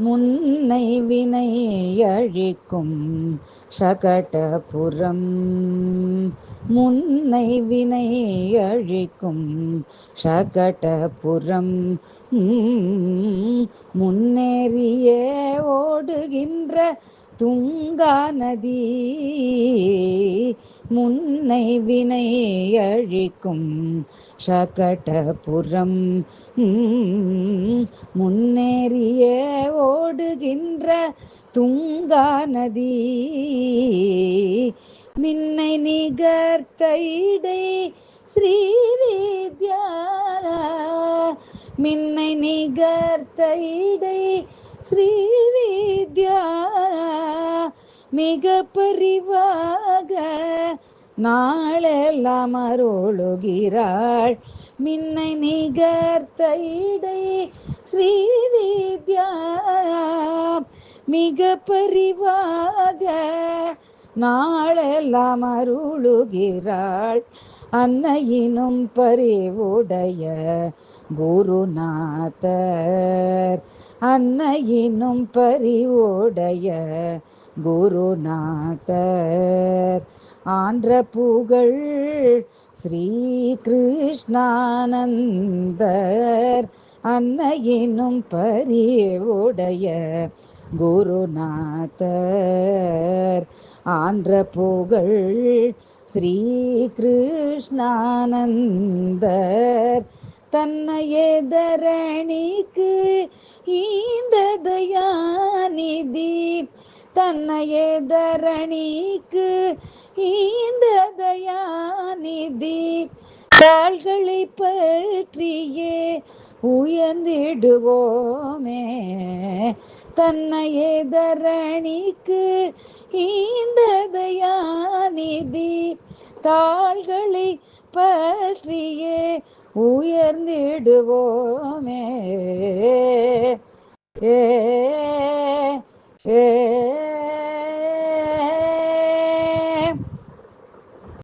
முன்னை வினை அழிக்கும் சகடபுரம். முன்னை வினை அழிக்கும் சகடபுரம். முன்னேறியே ஓடுகின்ற துங்கா நதி. முன்னை வினை அழிக்கும் சகடபுரம். முன்னேறியே ஓடுகின்ற துங்கா நதி. மின்னை நிகர்த்த இடை ஸ்ரீவித்யா. மின்னை நிகர்த்த இடை ஸ்ரீவித்யா. மிக பரிவாக நாளெல்லாம் அருளுகிறாள். மின்னை நிகர்த்த இடை ஸ்ரீவித்யா. மிக பரிவாக நாளெல்லாம் அருளுகிறாள். அன்னையினும் பரிவுடைய குருநாதர். அன்னையினும் பரிவுடைய குருநாதர். ஆன்ற புகழ் ஸ்ரீ கிருஷ்ணானந்தர். அன்னையினும் பரிவுடைய குருநாதர். ஆன்ற புகழ் ஸ்ரீ கிருஷ்ணானந்தர். தன்னையே தரணிக்கு ஈந்த தயாநிதி. தன்னையே தரணிக்கு ஈந்த தயாநிதி. தாள்களை பற்றியே உயர்ந்திடுவோமே. தன்னையே தரணிக்கு ஈந்த தயாநிதி. தாள்களை பற்றியே உயர்ந்திடுவோமே. ஏ